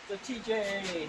the TJ.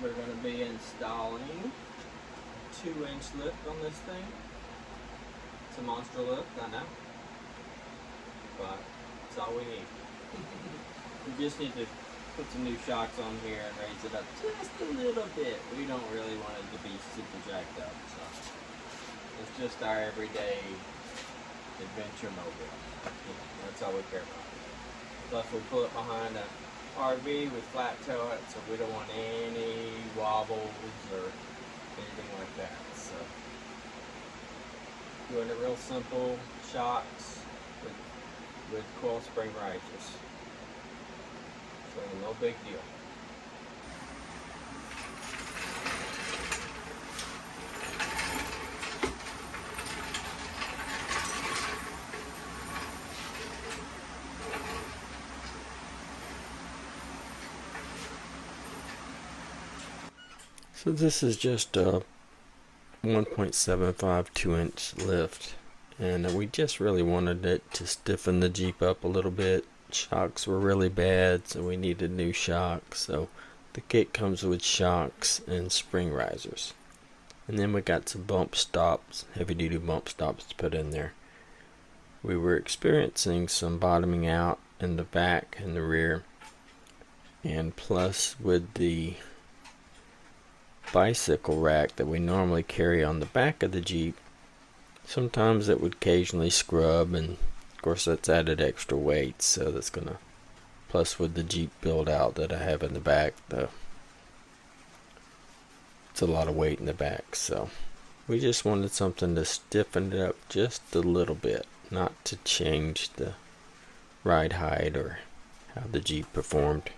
We're going to be installing a 2-inch lift on this thing. It's a monster lift, I know, but it's all we need. We just need to put some new shocks on here and raise it up just a little bit. We don't really want it to be super jacked up, so it's just our everyday adventure mobile. That's all we care about. Plus we pull it behind a RV with flat toe it, so we don't want any wobbles or anything like that. So doing it real simple, shocks with coil spring risers. So no big deal. So this is just a 1.75 2-inch lift, and we just really wanted it to stiffen the Jeep up a little bit. Shocks were really bad, so we needed new shocks. So the kit comes with shocks and spring risers, and then we got some bump stops, heavy duty bump stops to put in there. We were experiencing some bottoming out in the back and the rear, and plus with the bicycle rack that we normally carry on the back of the Jeep, sometimes it would occasionally scrub, and of course that's added extra weight, so that's gonna, plus with the Jeep build out that I have in the back, it's a lot of weight in the back, so we just wanted something to stiffen it up just a little bit, not to change the ride height or how the Jeep performed.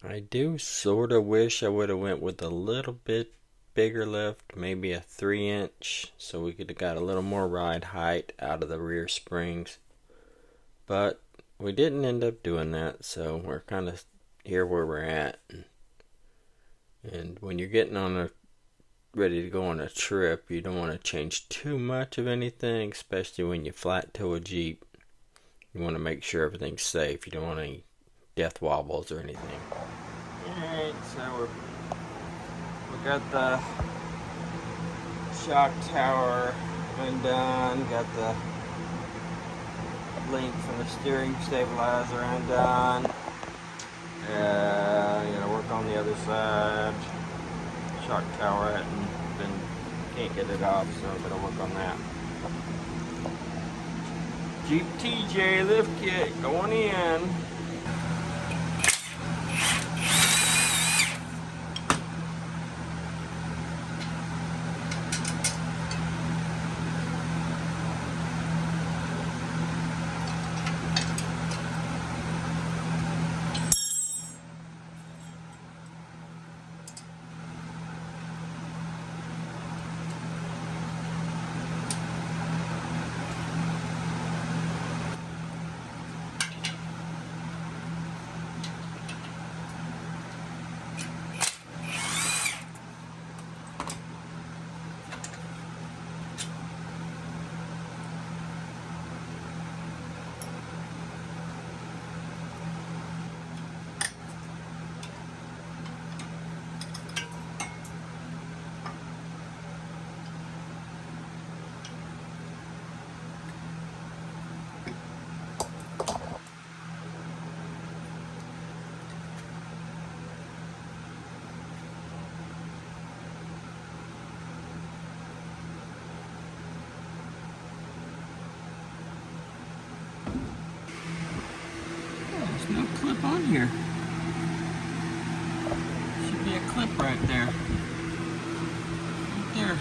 I do sort of wish I would have went with a little bit bigger lift, maybe a 3-inch, so we could have got a little more ride height out of the rear springs. But we didn't end up doing that, so we're kind of here where we're at. And when you're getting on ready to go on a trip, you don't want to change too much of anything, especially when you flat tow a Jeep. You want to make sure everything's safe. You don't want any death wobbles or anything. Alright, so we got the shock tower undone, got the link from the steering stabilizer undone. Gotta work on the other side. Shock tower can't get it off, so I'm gonna work on that. Jeep TJ lift kit going in. There's no clip on here. Should be a clip right there. Right there.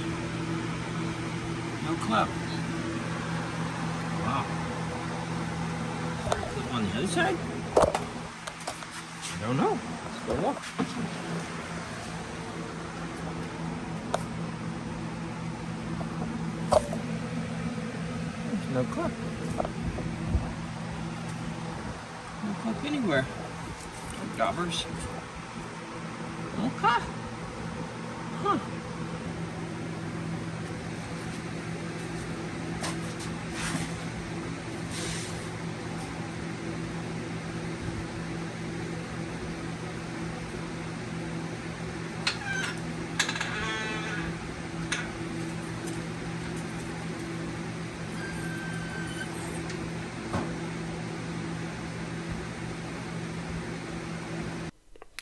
No clip. Wow. Clip on the other side? I don't know. Let's go look. There's no clip. No clip anywhere. No daubers. Okay. Huh.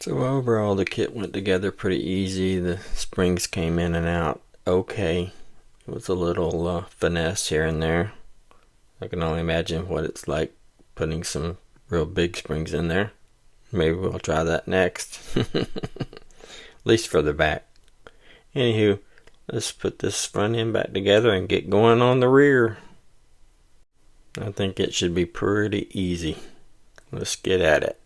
So overall, the kit went together pretty easy. The springs came in and out okay. It was a little finesse here and there. I can only imagine what it's like putting some real big springs in there. Maybe we'll try that next. At least for the back. Anywho, let's put this front end back together and get going on the rear. I think it should be pretty easy. Let's get at it.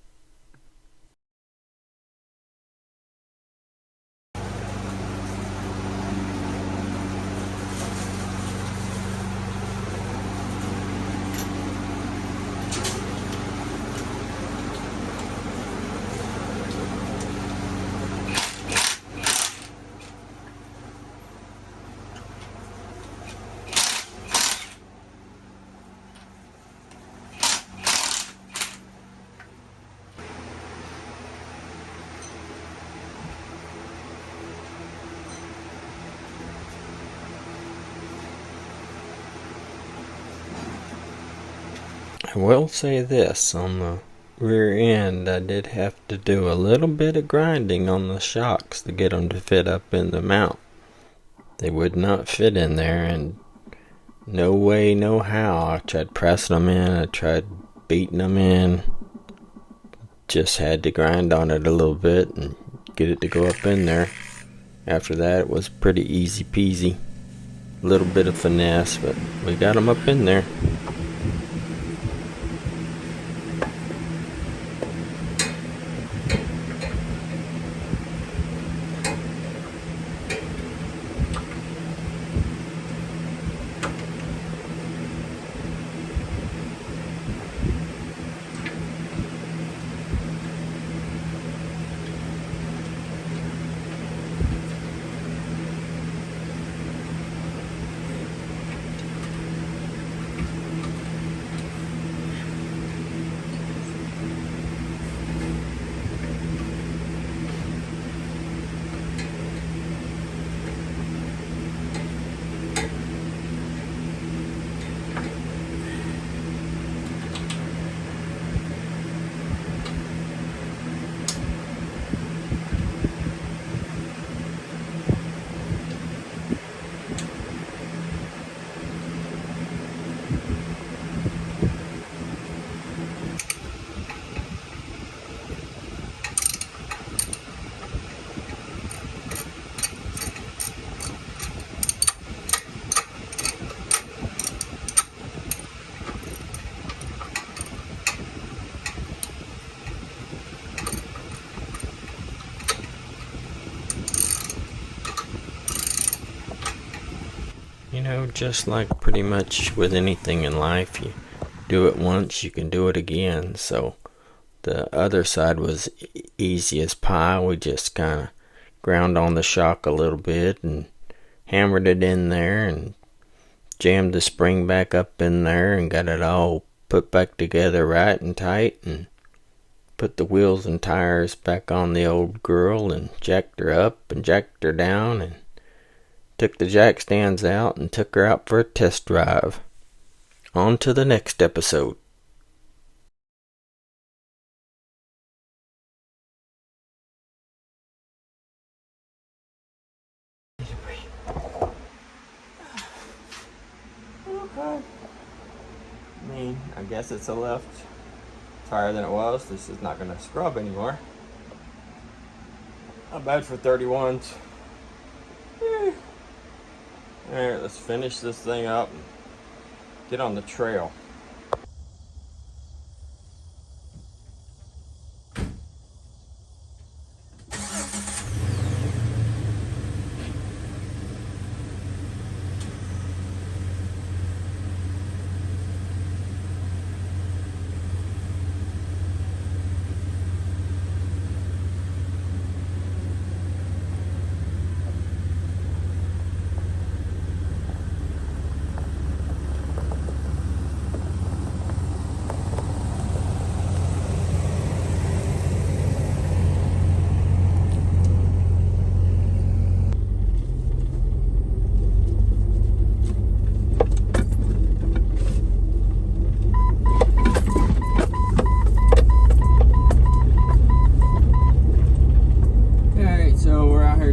I will say this, on the rear end I did have to do a little bit of grinding on the shocks to get them to fit up in the mount. They would not fit in there, and no way, no how. I tried pressing them in, I tried beating them in, just had to grind on it a little bit and get it to go up in there. After that it was pretty easy peasy. A little bit of finesse, but we got them up in there. You know, just like pretty much with anything in life, you do it once, you can do it again. So the other side was easy as pie. We just kind of ground on the shock a little bit and hammered it in there and jammed the spring back up in there and got it all put back together right and tight, and put the wheels and tires back on the old girl and jacked her up and jacked her down, and took the jack stands out and took her out for a test drive. On to the next episode. Okay. I mean, I guess it's a left tire than it was. This is not going to scrub anymore. Not bad for 31s. Alright, let's finish this thing up and get on the trail.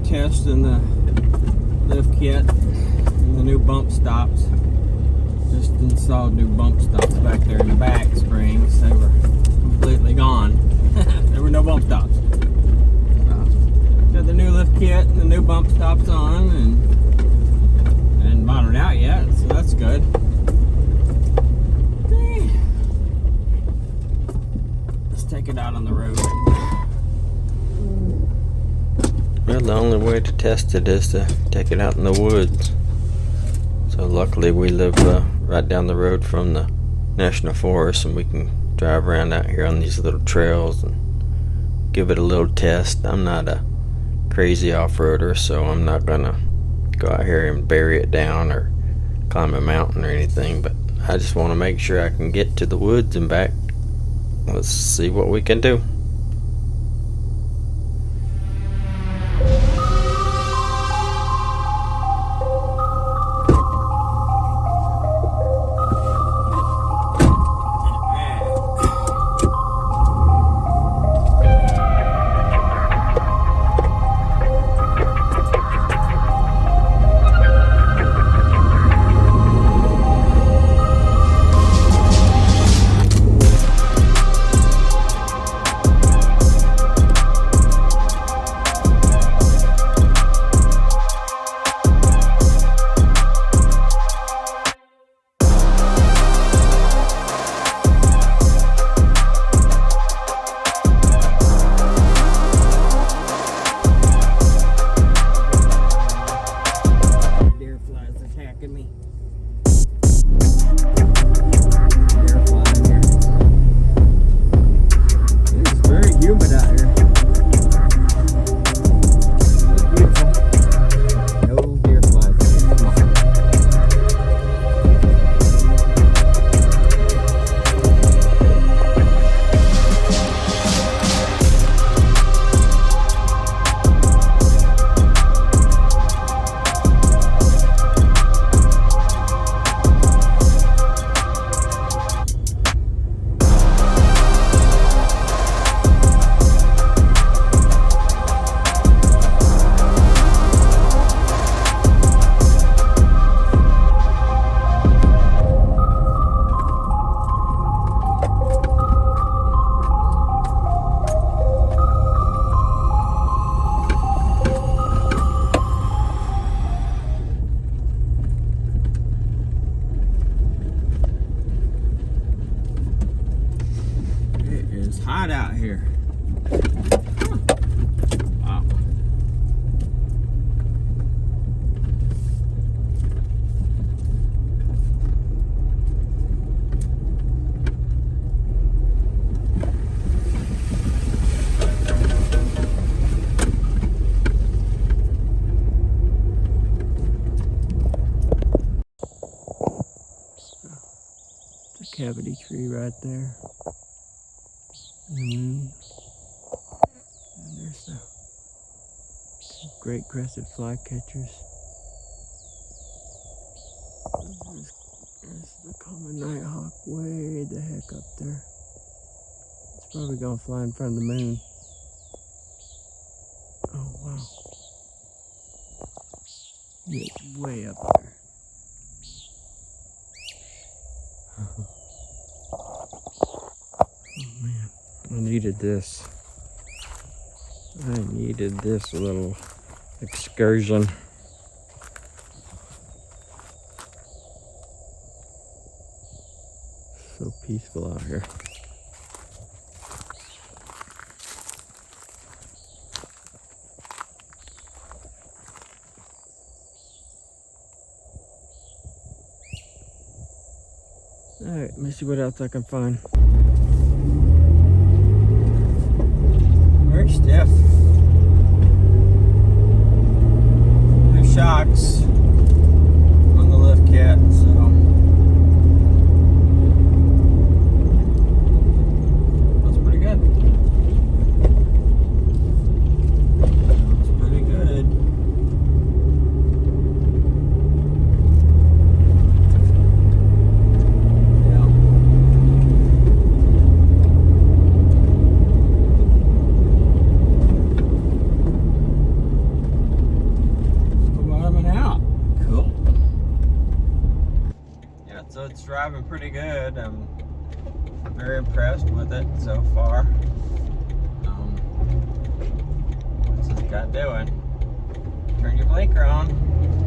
testing the lift kit and the new bump stops. Just installed new bump stops back there in the back springs. They were completely gone. There were no bump stops. Got the new lift kit and the new bump stops on, and modeled out yet, so that's good. Okay. Let's take it out on the road. Well, the only way to test it is to take it out in the woods. So luckily we live right down the road from the National Forest, and we can drive around out here on these little trails and give it a little test. I'm not a crazy off-roader, so I'm not gonna go out here and bury it down or climb a mountain or anything, but I just want to make sure I can get to the woods and back. Let's see what we can do. Hot out here. Wow. It's a cavity tree right there. And there's the great crested flycatchers. There's the common nighthawk way the heck up there. It's probably gonna fly in front of the moon. Oh wow. It's way up there. Oh man. I needed this. I needed this little excursion. So peaceful out here. Alright, let me see what else I can find. Very stiff. New shocks on the lift kit, so that's pretty good. That's pretty good. driving pretty good. I'm very impressed with it so far. What's this guy doing? Turn your blinker on.